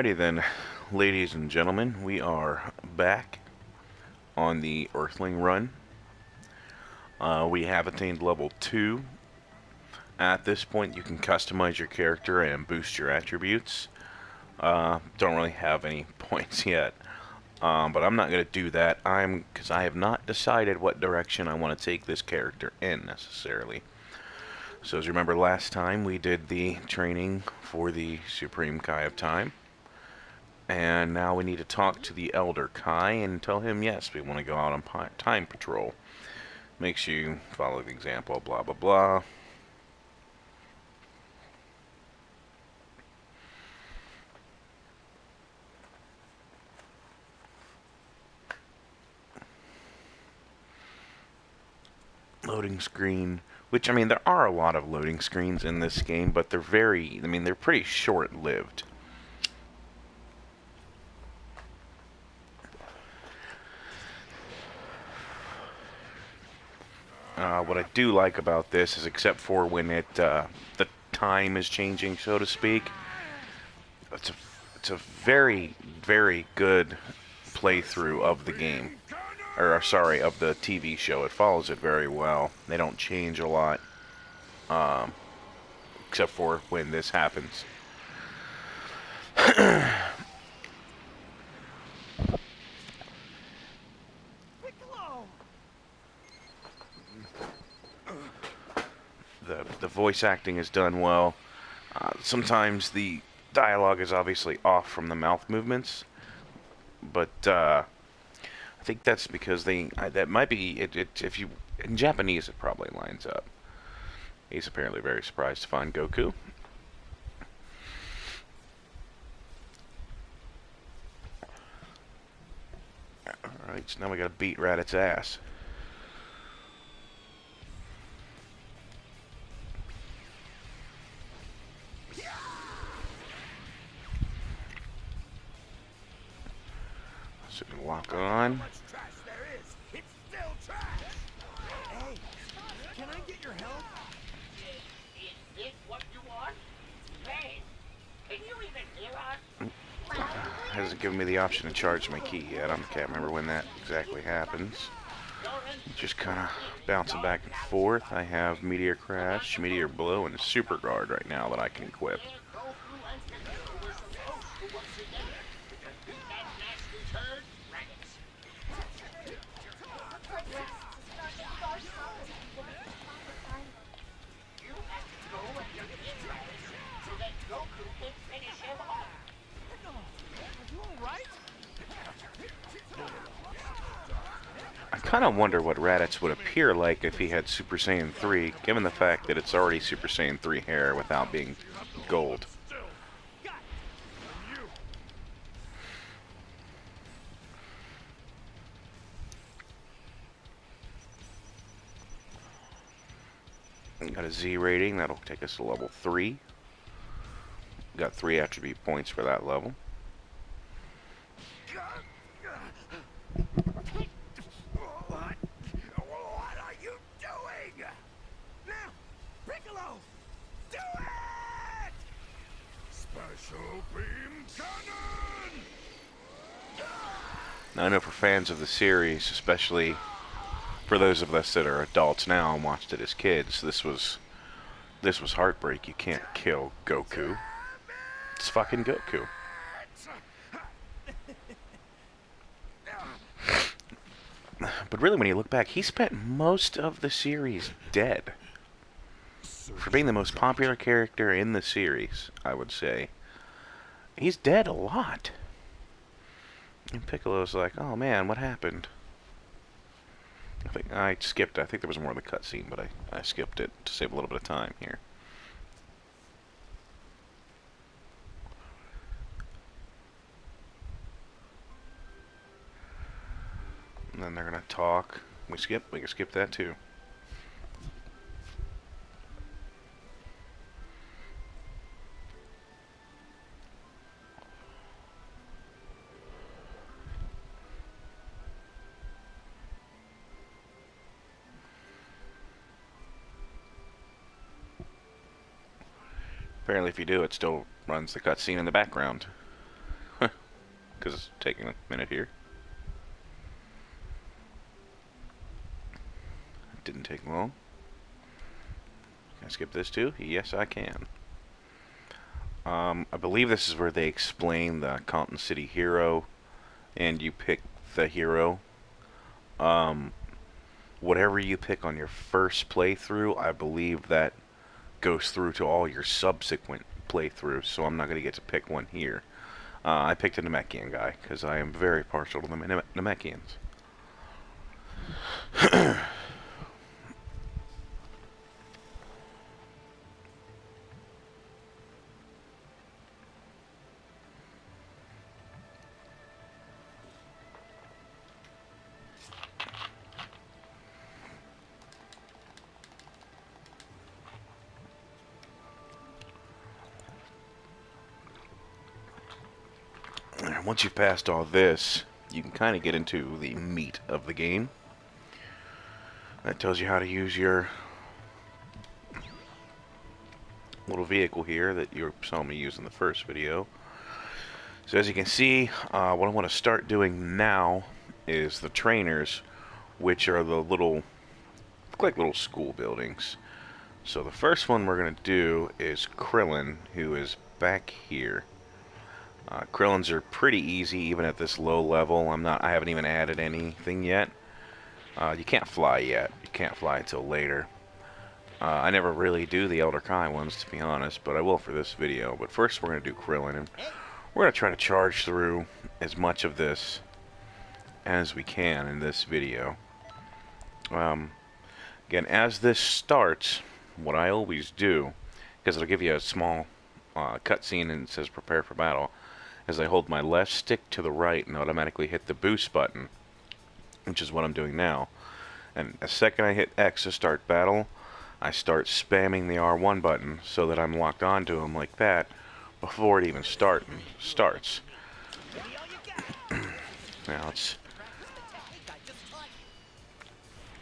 Alrighty then, ladies and gentlemen, we are back on the Earthling run. We have attained level 2. At this point, you can customize your character and boost your attributes. Don't really have any points yet, but I'm not going to do that. Because I have not decided what direction I want to take this character in necessarily. So as you remember last time, we did the training for the Supreme Kai of Time. And now we need to talk to the Elder Kai and tell him, yes, we want to go out on time patrol. Makes you follow the example, blah, blah, blah. Loading screen. Which, I mean, there are a lot of loading screens in this game, but they're they're pretty short-lived. What I do like about this is, except for when the time is changing, so to speak, it's a very, very good playthrough of the game. Or, sorry, of the TV show. It follows it very well. They don't change a lot, except for when this happens. The voice acting is done well. Sometimes the dialogue is obviously off from the mouth movements, but I think that's because that might be if you in Japanese it probably lines up. He's apparently very surprised to find Goku. Alright, so now we gotta beat Raditz ass. So lock on. Hasn't given me the option to charge my key yet. I can't remember when that exactly happens. Just kind of bouncing back and forth. I have Meteor Crash, Meteor Blow, and Super Guard right now that I can equip. I kind of wonder what Raditz would appear like if he had Super Saiyan 3, given the fact that it's already Super Saiyan 3 hair without being gold. Got a Z rating, that'll take us to level 3. Got 3 attribute points for that level. Now, I know for fans of the series, especially for those of us that are adults now and watched it as kids, this was heartbreak. You can't kill Goku. It's fucking Goku. But really, when you look back, he spent most of the series dead. For being the most popular character in the series, I would say. He's dead a lot. And Piccolo's like, oh man, what happened? I think I skipped it. I think there was more in the cutscene, but I skipped it to save a little bit of time here. And then they're gonna talk. We can skip that too. Apparently if you do, it still runs the cutscene in the background. because it's taking a minute here. Didn't take long. Can I skip this too? Yes, I can. I believe this is where they explain the Compton City hero, and you pick the hero. Whatever you pick on your first playthrough, I believe that goes through to all your subsequent playthroughs, so I'm not going to get to pick one here. I picked a Namekian guy, because I am very partial to the Namekians. Once you've passed all this, you can kind of get into the meat of the game. That tells you how to use your little vehicle here that you saw me use in the first video. So as you can see, what I want to start doing now is the trainers, which are the little, like little school buildings. So the first one we're going to do is Krillin, who is back here. Krillins are pretty easy even at this low level. I haven't even added anything yet. You can't fly yet. You can't fly until later. I never really do the Elder Kai ones, to be honest, but I will for this video. But first we're going to do Krillin, and we're going to try to charge through as much of this as we can in this video. Again, as this starts, what I always do, because it'll give you a small cutscene and it says prepare for battle, is I hold my left stick to the right and automatically hit the boost button, which is what I'm doing now. And the second I hit X to start battle, I start spamming the R1 button so that I'm locked onto him like that before it even starts. Now,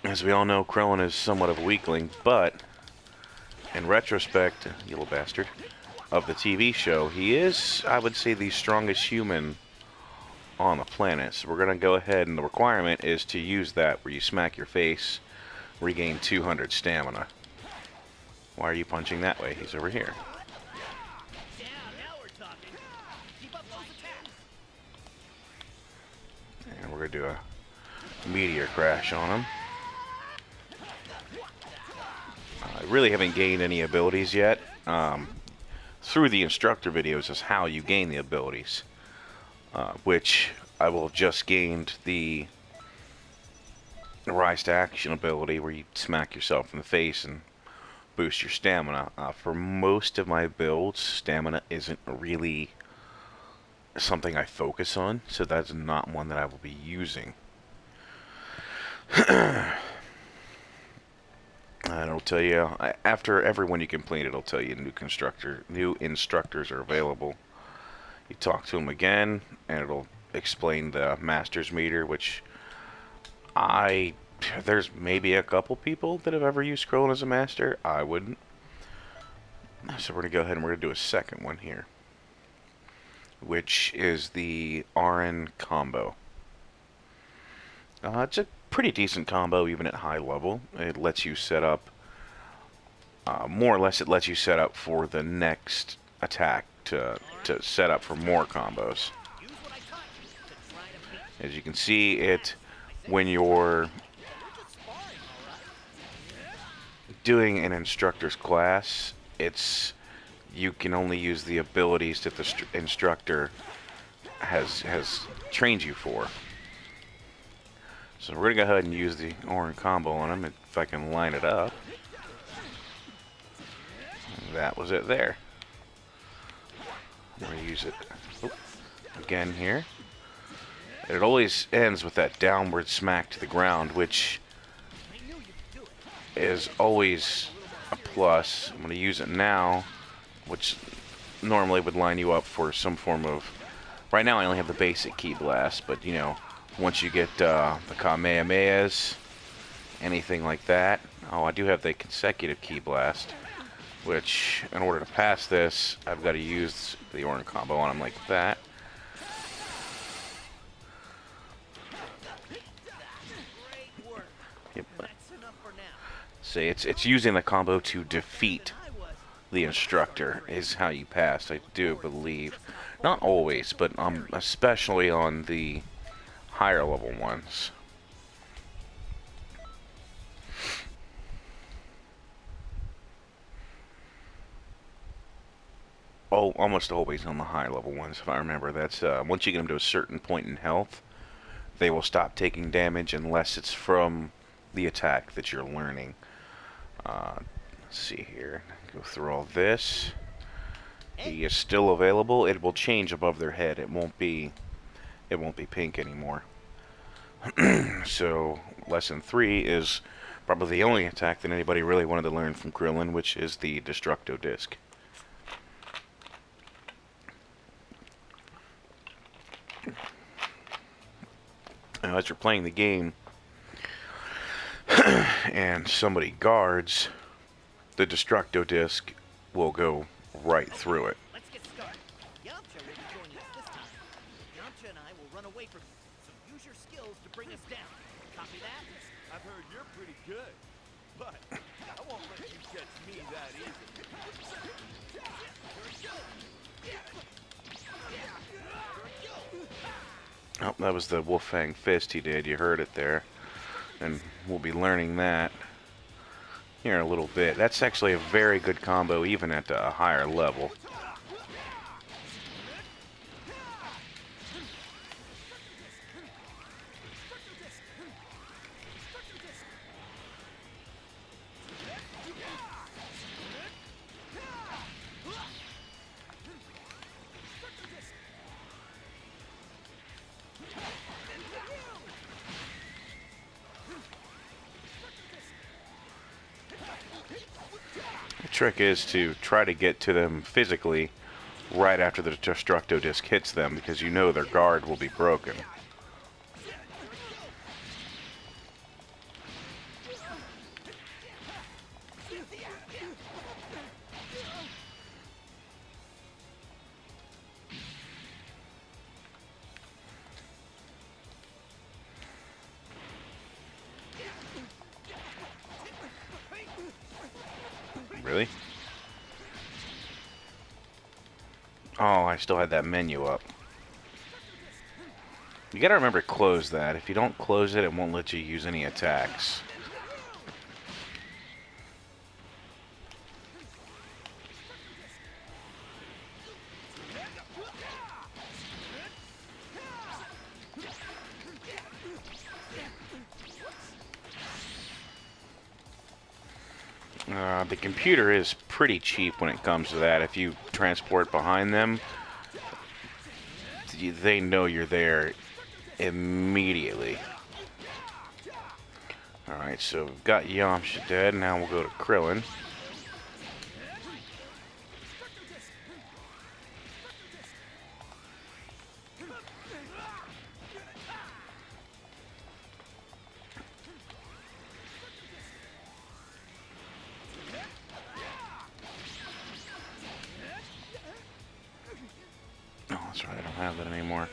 as we all know, Krillin is somewhat of a weakling, but in retrospect, you little bastard, of the TV show, he is, I would say, the strongest human on the planet. So we're going to go ahead, and the requirement is to use that where you smack your face, regain 200 stamina. Why are you punching that way? He's over here. And we're going to do a meteor crash on him. I really haven't gained any abilities yet. Through the instructor videos is how you gain the abilities, which I will have just gained the rise to action ability where you smack yourself in the face and boost your stamina. For most of my builds, stamina isn't really something I focus on, so that's not one that I will be using. And it'll tell you, after every one you complete, it'll tell you new instructors are available. You talk to them again, and it'll explain the master's meter, which there's maybe a couple people that have ever used Krillin as a master. I wouldn't. So we're going to go ahead and we're going to do a second one here, which is the RN combo. It's a pretty decent combo even at high level. It lets you set up, more or less it lets you set up for the next attack to set up for more combos. As you can see, when you're doing an instructor's class, you can only use the abilities that the instructor has trained you for. So we're going to go ahead and use the orange combo on him if I can line it up. And that was it there. I'm going to use it again here. It always ends with that downward smack to the ground, which is always a plus. I'm going to use it now, which normally would line you up for some form of... Right now I only have the basic ki blast, but you know, once you get the Kamehamehas, anything like that. Oh, I do have the consecutive ki blast, which in order to pass this, I've got to use the orange combo on him like that. See, it's using the combo to defeat the instructor is how you pass, I do believe. Not always, but especially on the higher level ones. Oh, almost always on the higher level ones, if I remember. That's once you get them to a certain point in health, they will stop taking damage unless it's from the attack that you're learning. Let's see here. Go through all this. He is still available. It will change above their head. It won't be pink anymore. So lesson 3 is probably the only attack that anybody really wanted to learn from Krillin, which is the Destructo Disc. Now, as you're playing the game and somebody guards, the Destructo Disc will go right through it. Let's get started. Yamcha will be joining us this time. Yamcha and I will run away from you, so use your skills to bring us down. Copy that? I've heard you're pretty good, but I won't let you catch me that easy. Oh, that was the Wolfang Fist he did. You heard it there. And we'll be learning that here in a little bit. That's actually a very good combo even at a higher level. The trick is to try to get to them physically right after the Destructo Disc hits them, because you know their guard will be broken. Really? Oh, I still had that menu up. You gotta remember to close that. If you don't close it, it won't let you use any attacks. The computer is pretty cheap when it comes to that. If you transport behind them, they know you're there immediately. Alright, so we've got Yamcha dead. Now we'll go to Krillin. Oh, that's right, I don't have that anymore.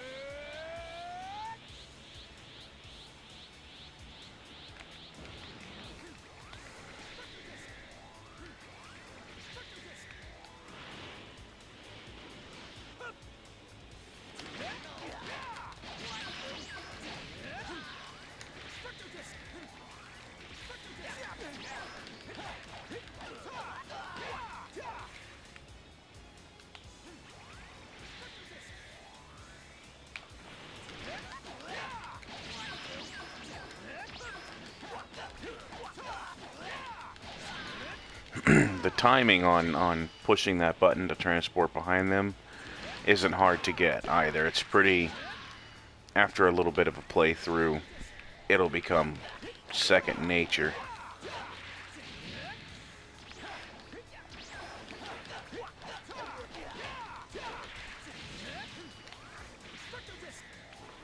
The timing on pushing that button to transport behind them isn't hard to get either. It's pretty... After a little bit of a playthrough, it'll become second nature.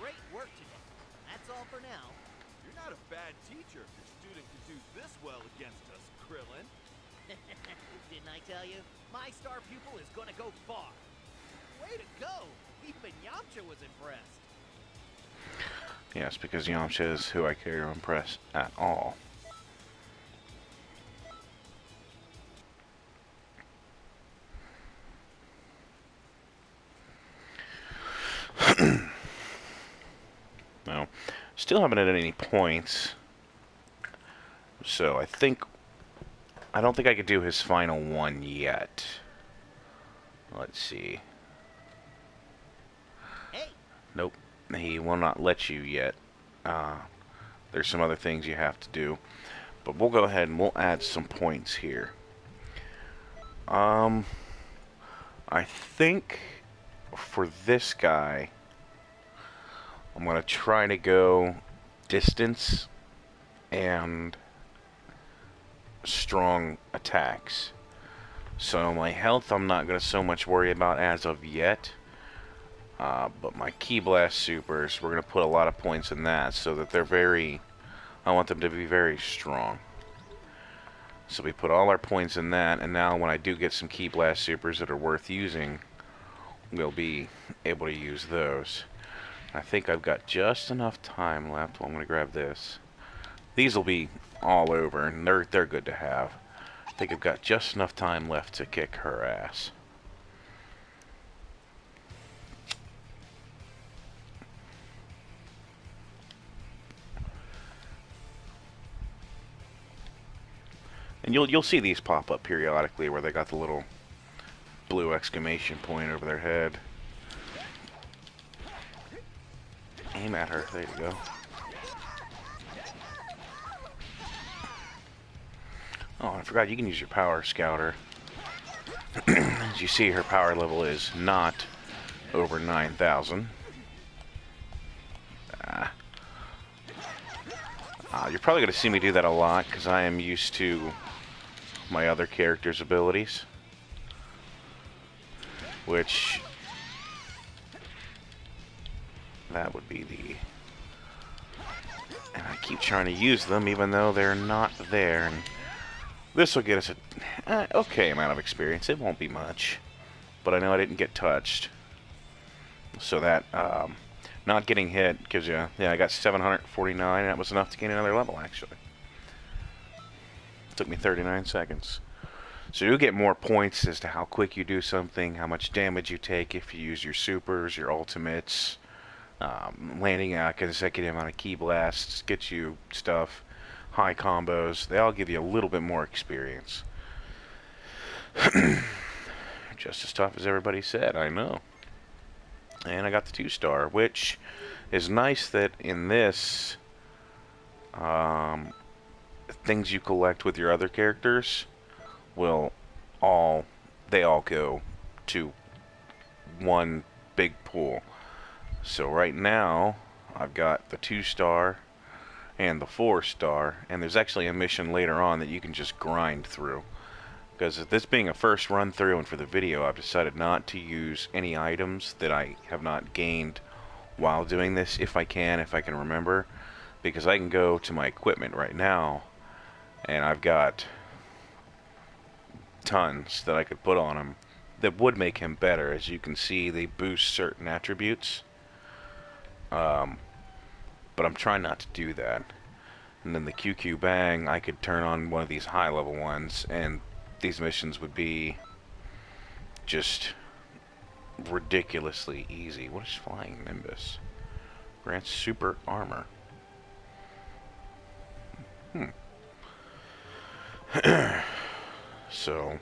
Great work today. That's all for now. You're not a bad teacher if your student can do this well against us, Krillin. Didn't I tell you? My star pupil is gonna go far. Way to go! Even Yamcha was impressed. Yes, because Yamcha is who I care to impress at all. Still haven't had any points. So I don't think I could do his final one yet. Let's see. Hey, Nope. He will not let you yet. There's some other things you have to do. But we'll go ahead and we'll add some points here. I think for this guy, I'm going to try to go distance and strong attacks. So my health I'm not going to so much worry about as of yet. But my Ki Blast supers, we're going to put a lot of points in that so that they're very... I want them to be very strong. So we put all our points in that, and now when I do get some Ki Blast supers that are worth using, we'll be able to use those. I think I've got just enough time left. Well, I'm going to grab this. These will be all over, and they're good to have. I think I've got just enough time left to kick her ass. And you'll see these pop up periodically where they got the little blue exclamation point over their head. Aim at her. There you go. Oh, I forgot you can use your power scouter. As you see, her power level is not over 9,000. You're probably going to see me do that a lot because I am used to my other character's abilities, which that would be the... And I keep trying to use them even though they're not there, and this will get us an okay amount of experience. It won't be much, but I know I didn't get touched, so that not getting hit gives you... Yeah, I got 749, and that was enough to gain another level, actually. Took me 39 seconds. So you'll get more points as to how quick you do something, how much damage you take if you use your supers, your ultimates, landing a consecutive amount of Ki Blasts, gets you stuff, high combos. They all give you a little bit more experience. Just as tough as everybody said, I know. And I got the 2-star, which is nice that in this, things you collect with your other characters will all go to one big pool. So right now I've got the 2-star and the 4-star, and there's actually a mission later on that you can just grind through, because this being a first run through and for the video, I've decided not to use any items that I have not gained while doing this, if I can remember, because I can go to my equipment right now and I've got tons that I could put on him that would make him better. As you can see, they boost certain attributes, but I'm trying not to do that. And then the QQ Bang, I could turn on one of these high level ones, and these missions would be just ridiculously easy. What is Flying Nimbus? Grants super armor. So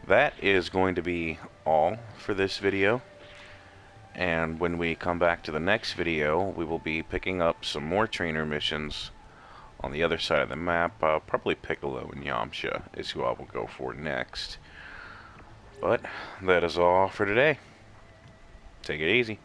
that is going to be all for this video, and when we come back to the next video, we will be picking up some more trainer missions on the other side of the map. Probably Piccolo and Yamcha is who I will go for next. But that is all for today. Take it easy.